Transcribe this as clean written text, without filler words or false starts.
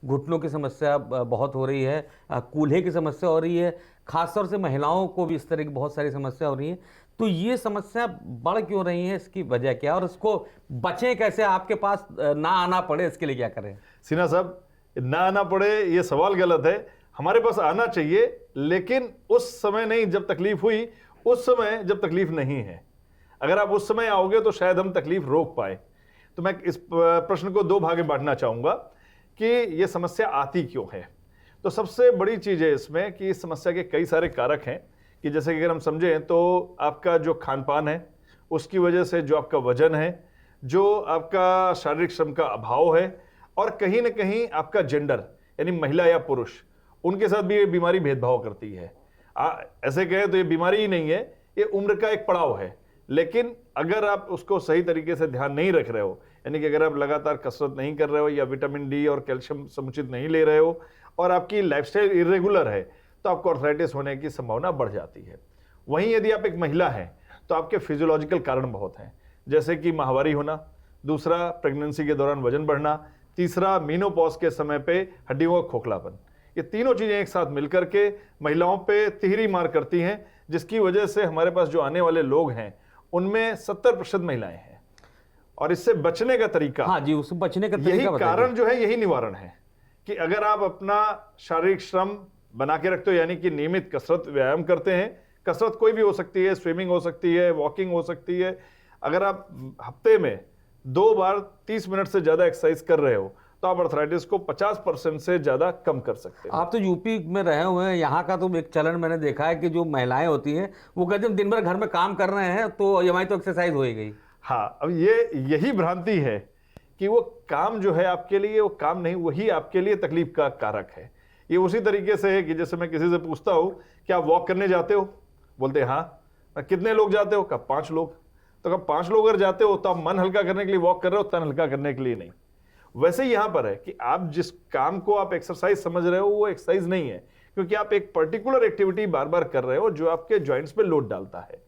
घुटनों की समस्या बहुत हो रही है, कूल्हे की समस्या हो रही है, खासतौर से महिलाओं को भी इस तरह की बहुत सारी समस्या हो रही है। तो ये समस्या बढ़ क्यों रही है, इसकी वजह क्या है और इसको बचें कैसे, आपके पास ना आना पड़े, इसके लिए क्या करें? सिन्हा साहब, ना आना पड़े ये सवाल गलत है। हमारे पास आना चाहिए, लेकिन उस समय नहीं जब तकलीफ हुई, उस समय जब तकलीफ नहीं है। अगर आप उस समय आओगे तो शायद हम तकलीफ रोक पाए। तो मैं इस प्रश्न को दो भाग में बांटना चाहूंगा कि ये समस्या आती क्यों है। तो सबसे बड़ी चीज है इसमें कि इस समस्या के कई सारे कारक हैं, कि जैसे कि अगर हम समझें तो आपका जो खान पान है, उसकी वजह से जो आपका वजन है, जो आपका शारीरिक श्रम का अभाव है, और कहीं ना कहीं आपका जेंडर यानी महिला या पुरुष, उनके साथ भी ये बीमारी भेदभाव करती है। ऐसे कहें तो ये बीमारी ही नहीं है, ये उम्र का एक पड़ाव है। लेकिन अगर आप उसको सही तरीके से ध्यान नहीं रख रहे हो, यानी कि अगर आप लगातार कसरत नहीं कर रहे हो या विटामिन डी और कैल्शियम समुचित नहीं ले रहे हो और आपकी लाइफस्टाइल इरेगुलर है, तो आपको आर्थराइटिस होने की संभावना बढ़ जाती है। वहीं यदि आप एक महिला हैं तो आपके फिजियोलॉजिकल कारण बहुत हैं, जैसे कि माहवारी होना, दूसरा प्रेगनेंसी के दौरान वजन बढ़ना, तीसरा मीनोपॉज के समय पे हड्डियों का खोखलापन। ये तीनों चीजें एक साथ मिलकर के महिलाओं पे तिहरी मार करती हैं, जिसकी वजह से हमारे पास जो आने वाले लोग हैं उनमें 70% महिलाएं हैं। और इससे बचने का तरीका, हाँ जी, उससे बचने का तरीका यही बताइए। कारण जो है, यही निवारण है कि अगर आप अपना शारीरिक श्रम बना के रखते हो, यानी कि नियमित कसरत व्यायाम करते हैं। कसरत कोई भी हो सकती है, स्विमिंग हो सकती है, वॉकिंग हो सकती है। अगर आप हफ्ते में 2 बार 30 मिनट से ज्यादा एक्सरसाइज कर रहे हो तो आप अर्थराइटिस को 50% से ज्यादा कम कर सकते हो। आप तो यूपी में रहे हुए हैं, यहाँ का तो एक चलन मैंने देखा है कि जो महिलाएं होती हैं वो कहते हैं दिन भर घर में काम कर रहे हैं तो ये हमारी तो एक्सरसाइज हो ही गई। हाँ, अब यही भ्रांति है कि वो काम जो है आपके लिए वो काम नहीं, वही आपके लिए तकलीफ का कारक है। ये उसी तरीके से है कि जैसे मैं किसी से पूछता हूं कि आप वॉक करने जाते हो, बोलते हैं हाँ। कितने लोग जाते हो? कब 5 लोग। तो कब 5 लोग अगर जाते हो तो आप मन हल्का करने के लिए वॉक कर रहे हो, तन हल्का करने के लिए नहीं। वैसे ही यहां पर है कि आप जिस काम को आप एक्सरसाइज समझ रहे हो वो एक्सरसाइज नहीं है, क्योंकि आप एक पर्टिकुलर एक्टिविटी बार बार कर रहे हो जो आपके जॉइंट्स पे लोड डालता है।